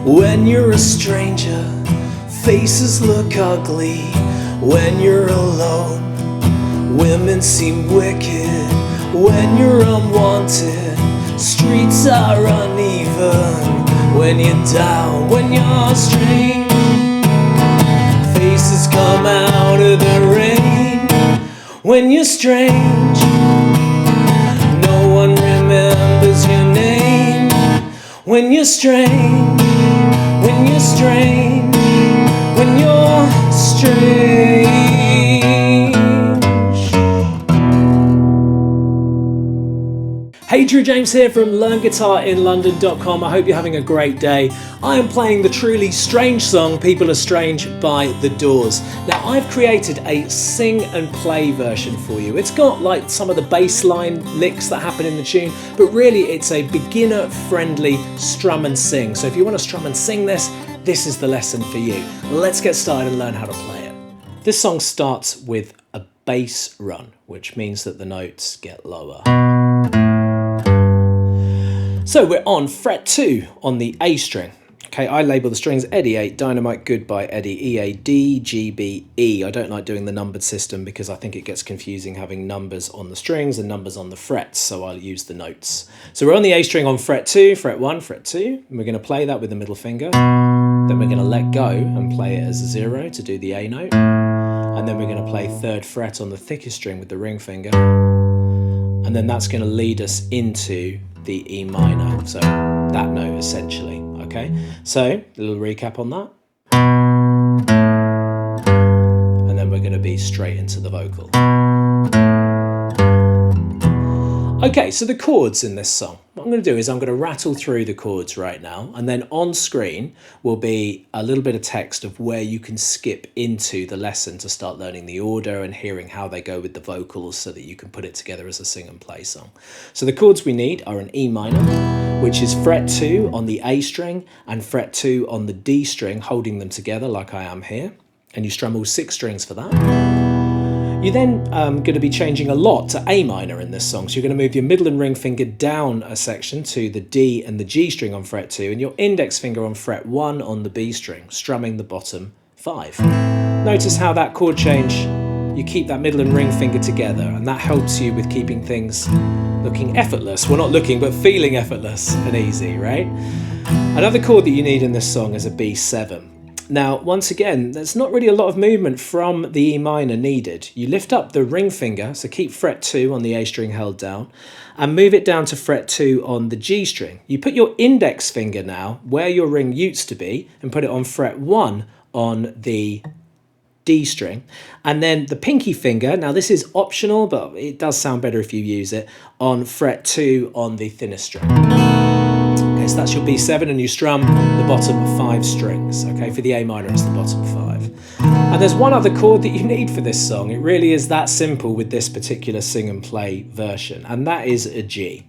when you're a stranger. Faces look ugly when you're alone. Women seem wicked when you're unwanted. Streets are uneven when you're down, when you're strange. Faces come out of the rain when you're strange. No one remembers your name when you're strange, when you're strange, when you're strange. Hey, Drew James here from LearnGuitarInLondon.com. I hope you're having a great day. I am playing the truly strange song People Are Strange by The Doors. Now, I've created a sing and play version for you. It's got like some of the bass line licks that happen in the tune, but really it's a beginner-friendly strum and sing. So if you want to strum and sing this, this is the lesson for you. Let's get started and learn how to play it. This song starts with a bass run, which means that the notes get lower. So we're on fret 2 on the A string. Okay, I label the strings Eddie 8, Dynamite, Goodbye, Eddie, E, A, D, G, B, E. I don't like doing the numbered system because I think it gets confusing having numbers on the strings and numbers on the frets, so I'll use the notes. So we're on the A string on fret 2, fret 1, fret 2, and we're going to play that with the middle finger. Then we're going to let go and play it as a 0 to do the A note. And then we're going to play 3rd fret on the thickest string with the ring finger. And then that's going to lead us into the E minor, so that note essentially, okay? So, a little recap on that. And then we're going to be straight into the vocal. Okay, so the chords in this song. What I'm going to do is I'm going to rattle through the chords right now, and then on screen will be a little bit of text of where you can skip into the lesson to start learning the order and hearing how they go with the vocals so that you can put it together as a sing and play song. So the chords we need are an E minor, which is fret 2 on the A string and fret 2 on the D string, holding them together like I am here. And you strum all 6 strings for that. You're then going to be changing a lot to A minor in this song. So you're going to move your middle and ring finger down a section to the D and the G string on fret 2 and your index finger on fret 1 on the B string, strumming the bottom 5. Notice how that chord change, you keep that middle and ring finger together, and that helps you with keeping things looking effortless. Well, not looking, but feeling effortless and easy, right? Another chord that you need in this song is a B7. Now, once again, there's not really a lot of movement from the E minor needed. You lift up the ring finger, so keep fret 2 on the A string held down, and move it down to fret 2 on the G string. You put your index finger now where your ring used to be and put it on fret 1 on the D string, and then the pinky finger, now this is optional, but it does sound better if you use it, on fret 2 on the thinnest string. So that's your B7, and you strum the bottom 5 strings. Okay, for the A minor it's the bottom 5. And there's one other chord that you need for this song. It really is that simple with this particular sing and play version, and that is a G.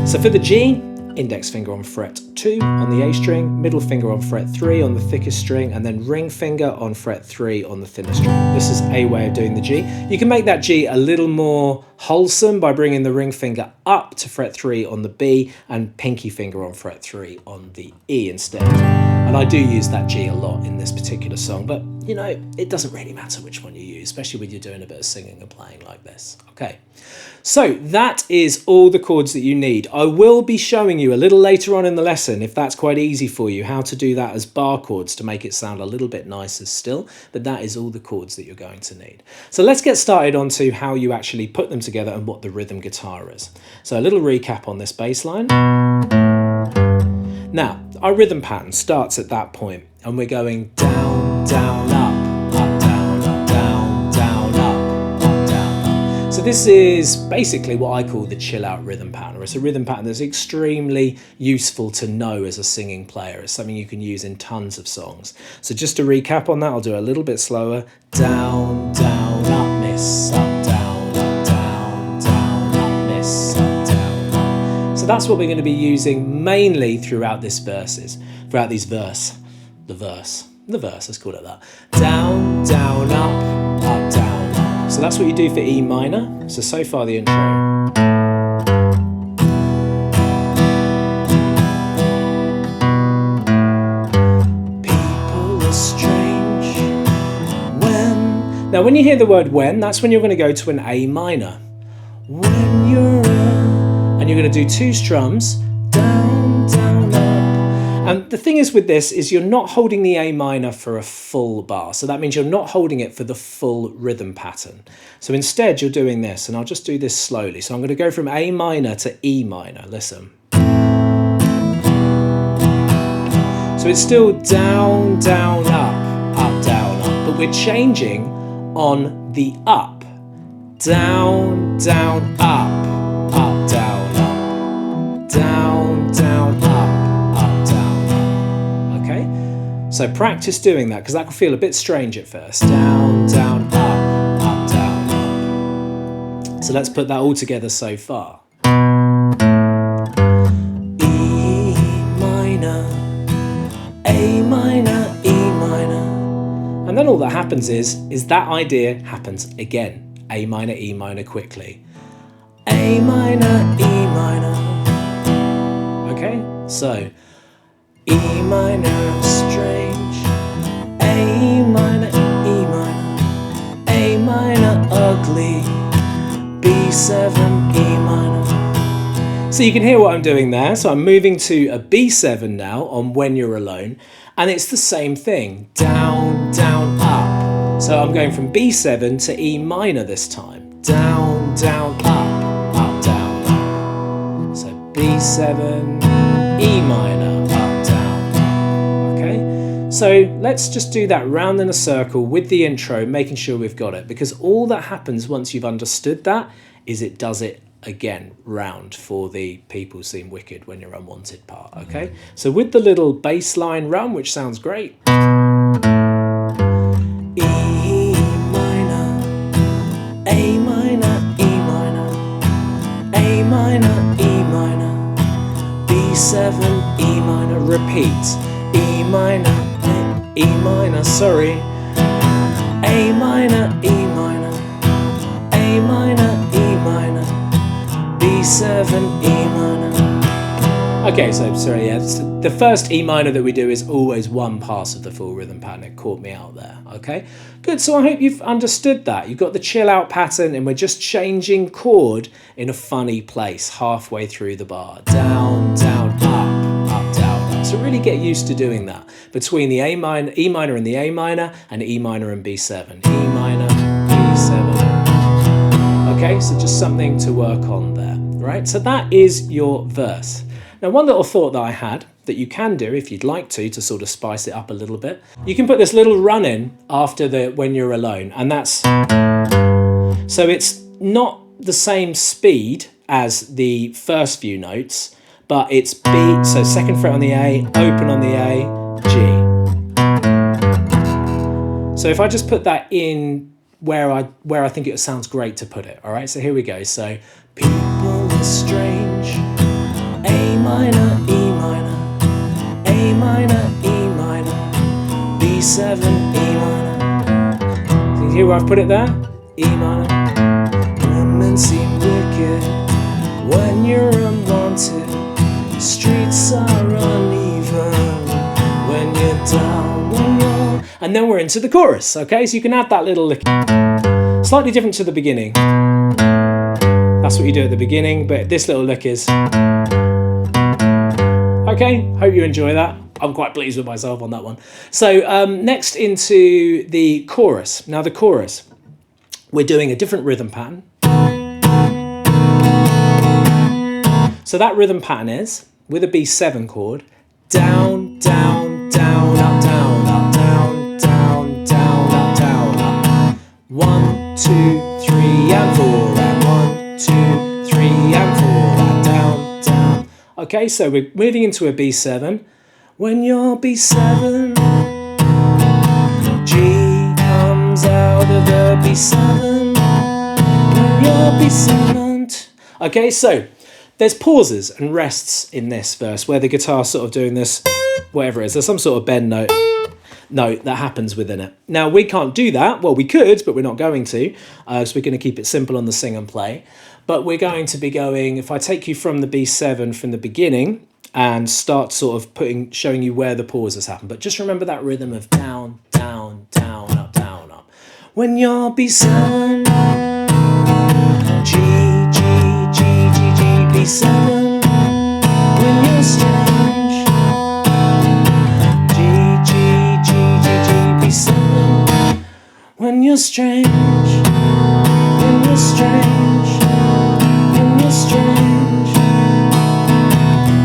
So for the G, index finger on fret 2 on the A string, middle finger on fret 3 on the thickest string, and then ring finger on fret 3 on the thinnest string. This is a way of doing the G. You can make that G a little more wholesome by bringing the ring finger up to fret 3 on the B and pinky finger on fret 3 on the E instead. And I do use that G a lot in this particular song, but you know, it doesn't really matter which one you use, especially when you're doing a bit of singing and playing like this. Okay, so that is all the chords that you need. I will be showing you a little later on in the lesson, if that's quite easy for you, how to do that as bar chords to make it sound a little bit nicer still, but that is all the chords that you're going to need. So let's get started on to how you actually put them together and what the rhythm guitar is. So a little recap on this bass line. Now, our rhythm pattern starts at that point, and we're going down, down, up, down, up, down, down, up, down, up. So this is basically what I call the chill out rhythm pattern. It's a rhythm pattern that's extremely useful to know as a singing player. It's something you can use in tons of songs. So just to recap on that, I'll do it a little bit slower. Down, down, up, miss, up, down, down, up, miss, up, down, up. So that's what we're going to be using mainly throughout these verses, the verse, let's call it that. Down, down, up, down, up. So that's what you do for E minor. So far the intro. Now when you hear the word when, that's when you're going to go to an A minor. When you're and you're going to do 2 strums, down, down, up. And the thing is with this is you're not holding the A minor for a full bar. So that means you're not holding it for the full rhythm pattern. So instead you're doing this, and I'll just do this slowly. So I'm going to go from A minor to E minor. Listen. So it's still down, down, up, down, up. But we're changing on the up. Down, down, up, down, up. Down, down, up, down, up. Okay? So practice doing that, because that can feel a bit strange at first. Down, down, up, down, up. So let's put that all together so far. E minor, A minor, E minor. And then all that happens is that idea happens again. A minor, E minor quickly. A minor, E minor. Okay, so E minor, strange. A minor, E minor. A minor, ugly. B7, E minor. So you can hear what I'm doing there. So I'm moving to a B7 now on When You're Alone. And it's the same thing. Down, down, up. So I'm going from B7 to E minor this time. Down, down, up, down, up. So B7, E minor, up, down. Okay? So let's just do that round in a circle with the intro, making sure we've got it. Because all that happens once you've understood that is it does it again round for the people seem wicked when you're unwanted part. Okay? So with the little bass line round, which sounds great. B7, E minor, repeat. E minor, sorry. A minor, E minor. A minor, E minor. B7, E minor. Okay, so sorry, yeah, the first E minor that we do is always one pass of the full rhythm pattern. It caught me out there, okay? Good, so I hope you've understood that. You've got the chill out pattern and we're just changing chord in a funny place halfway through the bar. Down, down, up, down, up. So really get used to doing that between the E minor and the A minor and E minor and B7. E minor, B7. Okay, so just something to work on there, right? So that is your verse. Now, one little thought that I had that you can do if you'd like to sort of spice it up a little bit. You can put this little run in after the When You're Alone, and that's, so it's not the same speed as the first few notes, but it's B, so second fret on the A, open on the A, G. So if I just put that in where I think it sounds great to put it, all right? So here we go. So people are strange. A minor, E minor, A minor, E minor, B7, E minor. Can you hear where I've put it there? E minor. Women seem wicked when you're unwanted. Streets are uneven when you're down, when you're... And then we're into the chorus, okay? So you can add that little lick. Slightly different to the beginning. That's what you do at the beginning, but this little lick is... Okay, hope you enjoy that. I'm quite pleased with myself on that one. So next into the chorus. Now the chorus, we're doing a different rhythm pattern. So that rhythm pattern is, with a B7 chord, down, down, down, up, down, up, down, down, down, up, down, up. 1, 2, 3, and 4, and 1, 2, 3, and 4, and down, down. Okay, so we're moving into a B7. When you're B7, G comes out of the B7. When you're B7. Okay, so there's pauses and rests in this verse where the guitar's sort of doing this, whatever it is. There's some sort of bend note that happens within it. Now, we can't do that. Well, we could, but we're not going to. So we're going to keep it simple on the sing and play. But we're going to be going, if I take you from the B7 from the beginning and start sort of showing you where the pauses happen. But just remember that rhythm of down, down, down, up, down, up. when you're B7. G, G, G, G, G, B7, when you're strange. G, G, G, G, G, B7, when you're strange. When you're strange. When you're strange.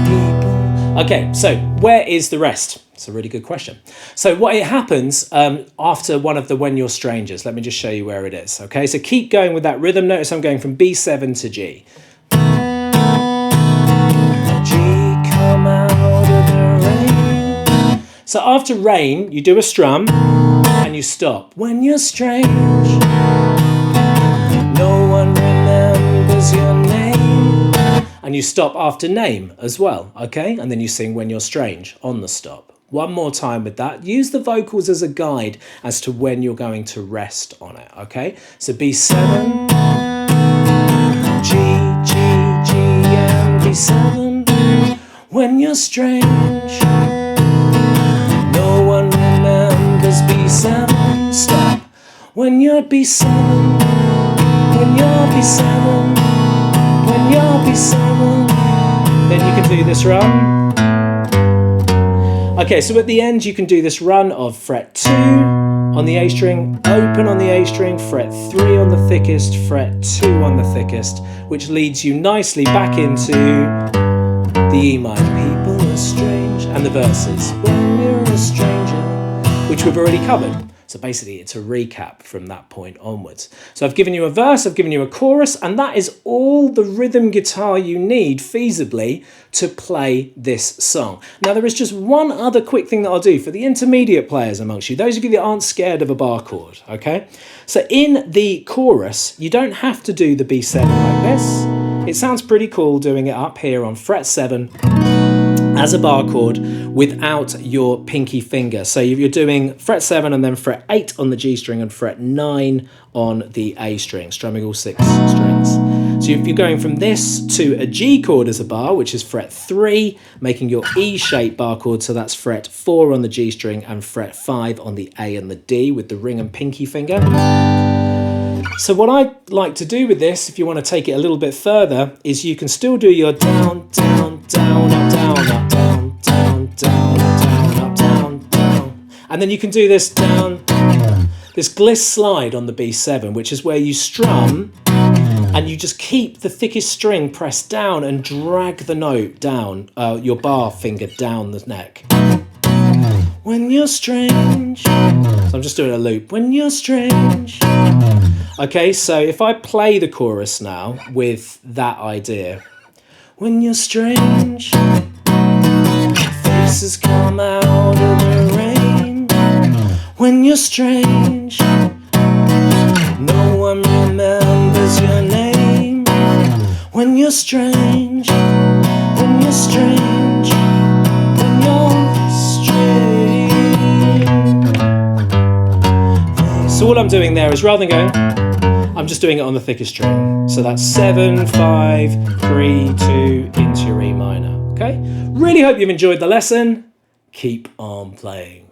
People. Okay, so where is the rest? It's a really good question. So what it happens after one of the When You're Strangers, let me just show you where it is. Okay, so keep going with that rhythm. Notice I'm going from B7 to G. G, come out of the rain. So after rain, you do a strum and you stop. When you're strange, no one remembers your name. And you stop after name as well, okay? And then you sing When You're Strange on the stop. One more time with that. Use the vocals as a guide as to when you're going to rest on it, okay? So B7, G, G, G, and B7. When you're strange, no one remembers B7. Stop. When you're B7, when you're B7, when you're B7. Then you can do this run. Okay, so at the end you can do this run of fret 2 on the A string, open on the A string, fret 3 on the thickest, fret 2 on the thickest, which leads you nicely back into the E minor. People are strange, and the verses. When you're a stranger, which we've already covered. So basically it's a recap from that point onwards. So I've given you a verse, I've given you a chorus, and that is all the rhythm guitar you need feasibly to play this song. Now there is just one other quick thing that I'll do for the intermediate players amongst you, those of you that aren't scared of a bar chord, okay? So in the chorus, you don't have to do the B7 like this. It sounds pretty cool doing it up here on fret 7 as a bar chord without your pinky finger. So you're doing fret 7 and then fret 8 on the G string and fret 9 on the A string, strumming all 6 strings. So if you're going from this to a G chord as a bar, which is fret 3, making your E-shaped bar chord, so that's fret 4 on the G string and fret 5 on the A and the D with the ring and pinky finger. So what I like to do with this, if you want to take it a little bit further, is you can still do your down, down, down, up, down, up, down, down, down, down, up, down, down. And then you can do this down, this gliss slide on the B7, which is where you strum and you just keep the thickest string pressed down and drag the note down, your bar finger down the neck. When you're strange. So I'm just doing a loop. When you're strange. Okay, so if I play the chorus now with that idea. When you're strange, faces come out of the rain. When you're strange, no one remembers your name. When you're strange, when you're strange, when you're strange. So all I'm doing there is rather than going, I'm just doing it on the thickest string. So that's 7, 5, 3, 2 into your E minor. Okay? Really hope you've enjoyed the lesson. Keep on playing.